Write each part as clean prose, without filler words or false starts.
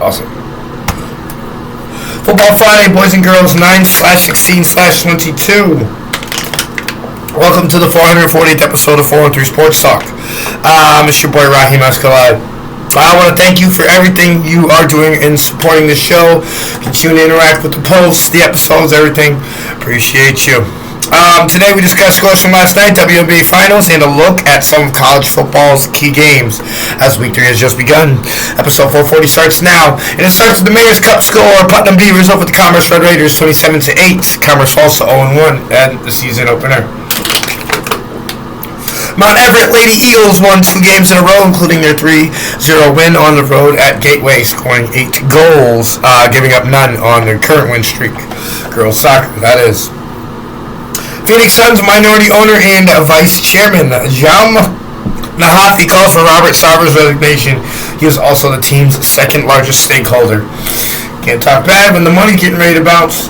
Awesome. Football Friday, boys and girls, 9/16/22. Welcome to the 440th episode of 413 Sportstalk. It's your boy Raheem Escalade. I want to thank you for everything you are doing in supporting the show. Continue to interact with the posts, the episodes, everything. Appreciate you. Today we discussed scores from last night, WNBA Finals, and a look at some of college football's key games as Week 3 has just begun. Episode 440 starts now, and it starts with the Mayor's Cup score. Putnam Beavers over the Commerce Red Raiders 27-8. Commerce falls to 0-1 at the season opener. Mount Everett Lady Eagles won 2 games in a row, including their 3-0 win on the road at Gateway, scoring 8 goals, giving up none on their current win streak. Girls soccer, that is. Phoenix Suns minority owner and vice chairman Jam Nahathi calls for Robert Sarver's resignation. He is also the team's second largest stakeholder. Can't talk bad when the money's getting ready to bounce.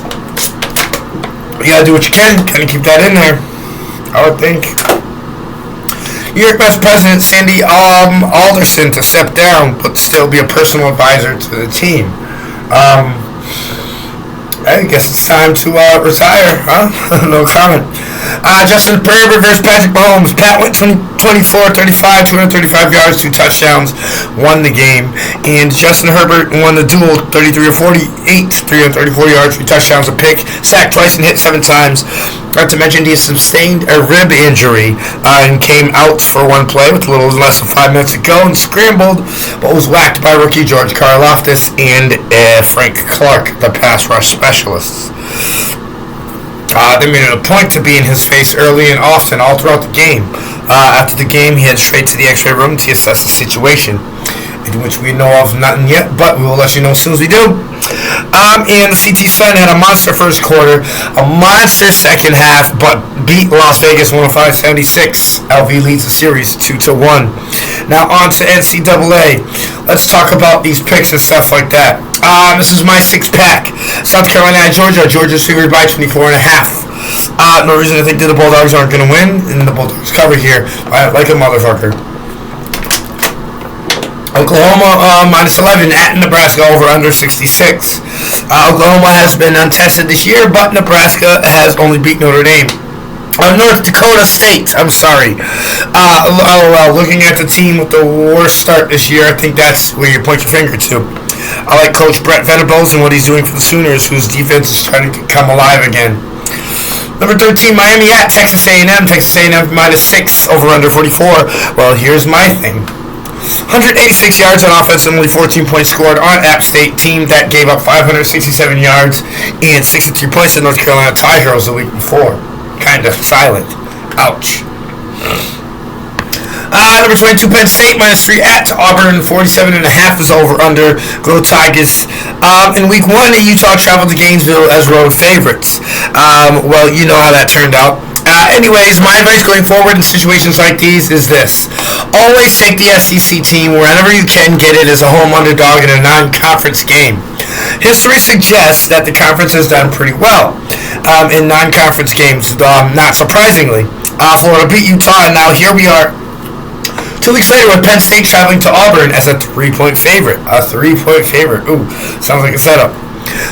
You gotta do what you can. Kind of keep that in there, I would think. New York Mets president Sandy Alderson to step down, but still be a personal advisor to the team. I guess it's time to retire, huh? No comment. Justin Herbert versus Patrick Mahomes. Pat went 24-35, 235 yards, 2 touchdowns, won the game. And Justin Herbert won the duel, 33-48, 334 yards, 3 touchdowns, a pick, sacked twice and hit 7 times. Not to mention he sustained a rib injury and came out for one play with a little less than 5 minutes to go and scrambled, but was whacked by rookie George Karlaftis and Frank Clark, the pass rush specialists. They made it a point to be in his face early and often all throughout the game. After the game, he headed straight to the x-ray room to assess the situation, in which we know of nothing yet, but we will let you know as soon as we do. And the CT Sun had a monster first quarter, a monster second half, but beat Las Vegas 105-76. LV leads the series 2-1. Now on to NCAA. Let's talk about these picks and stuff like that. This is my 6-pack. South Carolina and Georgia. Georgia's favored by 24.5. No reason to think that the Bulldogs aren't going to win, and the Bulldogs cover here like a motherfucker. Oklahoma minus 11 at Nebraska over under 66. Oklahoma has been untested this year, but Nebraska has only beat Notre Dame. North Dakota State, I'm sorry. Looking at the team with the worst start this year, I think that's where you point your finger to. I like Coach Brett Venables and what he's doing for the Sooners, whose defense is starting to come alive again. Number 13, Miami at Texas A&M. Texas A&M minus 6 over under 44. Well, here's my thing. 186 yards on offense and only 14 points scored on App State, team that gave up 567 yards and 63 points to North Carolina Tar Heroes the week before. Kind of silent. Ouch. Number 22, Penn State minus 3 at Auburn. 47.5 is over under. Go Tigers. In week 1, Utah traveled to Gainesville as road favorites. Well, you know how that turned out. Anyways, my advice going forward in situations like these is this. Always take the SEC team wherever you can get it as a home underdog in a non-conference game. History suggests that the conference has done pretty well in non-conference games, not surprisingly. Florida beat Utah, and now here we are 2 weeks later with Penn State traveling to Auburn as a 3-point favorite. A 3-point favorite. Ooh, sounds like a setup.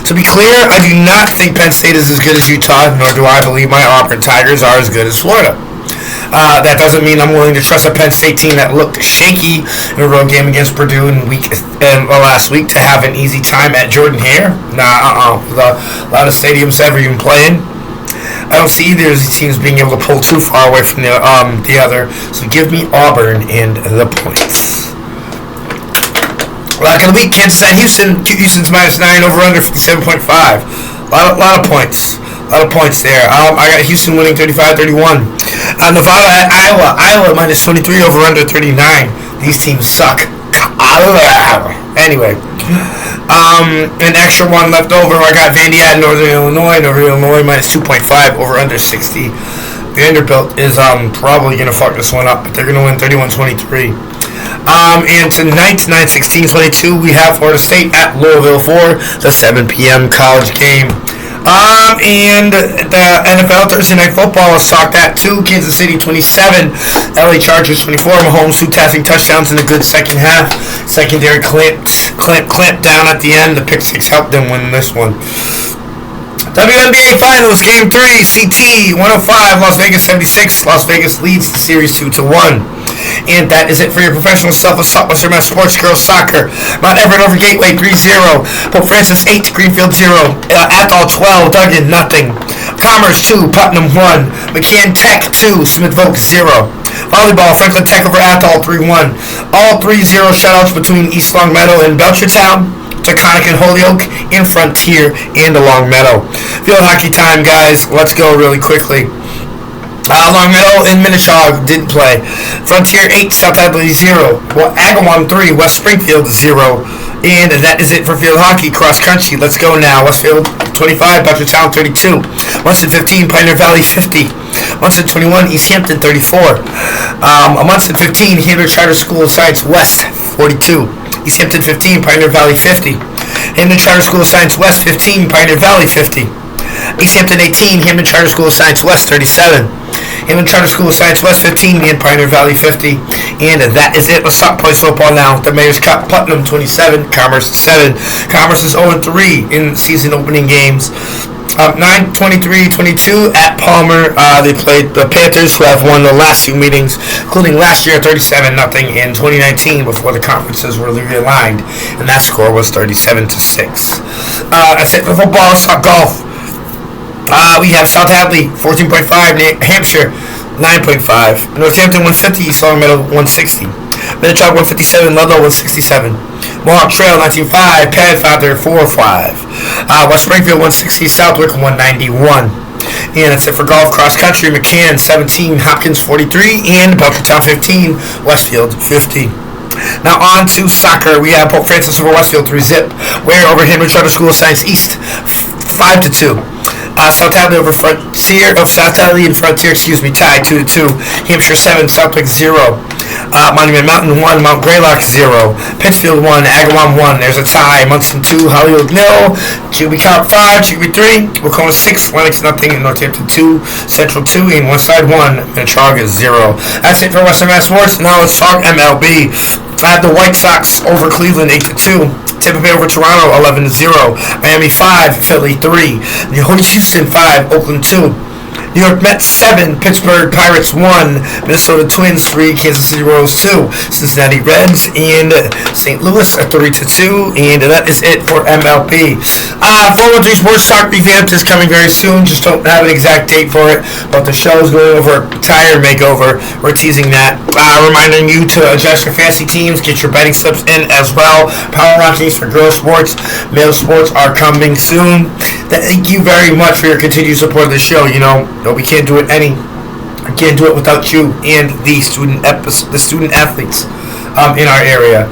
To be clear, I do not think Penn State is as good as Utah, nor do I believe my Auburn Tigers are as good as Florida. That doesn't mean I'm willing to trust a Penn State team that looked shaky in a road game against Purdue last week to have an easy time at Jordan-Hare. A lot of stadiums ever even playing. I don't see either of these teams being able to pull too far away from the other. So give me Auburn and the points. Lock of the week, Kansas at Houston. Houston's minus 9 over under 57.5. A lot of points. A lot of points there. I got Houston winning 35-31. Nevada at Iowa. Iowa minus 23 over under 39. These teams suck. Anyway. An extra one left over. I got Vandy at Northern Illinois. Northern Illinois minus 2.5 over under 60. Vanderbilt is probably going to fuck this one up, but they're going to win 31-23. And tonight, 9/16/22, we have Florida State at Louisville for the 7 p.m. college game. And the NFL Thursday Night Football, let's talk that too. Kansas City 27, LA Chargers 24. Mahomes 2 passing touchdowns in a good second half. Secondary clinched. Clamp down at the end. The pick six helped them win this one. WNBA Finals, Game 3, CT 105, Las Vegas 76. Las Vegas leads the series 2-1. And that is it for your professional self-assault Western Mass Sports Girls Soccer. Mount Everett over Gateway 3-0. Pope Francis 8, Greenfield 0. Athol 12, Duggan nothing. Commerce 2, Putnam 1. McCann Tech 2, Smith Voke 0. Volleyball, Franklin Tech over Athol 3-1. All 3-0 shutouts between East Longmeadow and Belchertown. Taconic and Holyoke, in Frontier, and Long Meadow. Field hockey time, guys. Let's go really quickly. Long Meadow and Minneshaw didn't play. Frontier 8, South Hadley 0. Agawam 3, West Springfield 0. And that is it for field hockey. Cross country, let's go now. Westfield 25, Belchertown 32. Munson 15, Pioneer Valley 50. Munson 21, East Hampton 34. Munson 15, Hander Charter School of Science West 42. East Hampton 15, Pioneer Valley 50. Hampton Charter School of Science West 15, Pioneer Valley 50. East Hampton 18, Hampton Charter School of Science West 37. Hampton Charter School of Science West 15 and Pioneer Valley 50. And that is it. Let's stop play football now. The Mayor's Cup, Putnam 27, Commerce 7. Commerce is 0-3 in season opening games. 9-23-22 at Palmer. They played the Panthers, who have won the last two meetings, including last year 37-0 in 2019 before the conferences were realigned, and that score was 37-6. That's it for football. Let's talk golf. We have South Hadley 14.5, New Hampshire 9.5, Northampton 150, East Longmeadow 160, Minnetonka 157, Ludlow 167. Mohawk Trail 19.5, Padfather 4.5, West Springfield 160, Southwick 191. And that's it for golf. Cross country, McCann 17, Hopkins 43, and Belchertown 15, Westfield 50. Now on to soccer. We have Pope Francis over Westfield 3-0. Ware over Hammond Charter School of Science East 5-2. South Hadley over Frontier of South Hadley and Frontier, tied 2-2. Hampshire 7, Southwick 0. Monument Mountain 1, Mount Greylock 0. Pittsfield 1, Agawam 1. There's a tie. Munson 2, Holyoke 0. Chicopee Count 5, Chicopee 3. Wacona 6, Lennox nothing. And Northampton 2, Central 2, and Westside 1. Minnetonka 0. That's it for Western Mass Sports. Now let's talk MLB. I have the White Sox over Cleveland 8-2. Tampa Bay over Toronto 11-0. Miami 5, Philly 3. Houston 5, Oakland 2. New York Mets 7, Pittsburgh Pirates 1, Minnesota Twins 3, Kansas City Royals 2, Cincinnati Reds and St. Louis 3-2, and that is it for MLB. 413 Sports Talk revamped is coming very soon. Just don't have an exact date for it, but the show is going over tire makeover. We're teasing that. Reminding you to adjust your fantasy teams, get your betting slips in as well. Power rankings for girls sports, male sports are coming soon. Thank you very much for your continued support of the show. We can't do it without you and the student athletes in our area.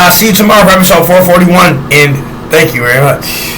See you tomorrow for episode 441, and thank you very much.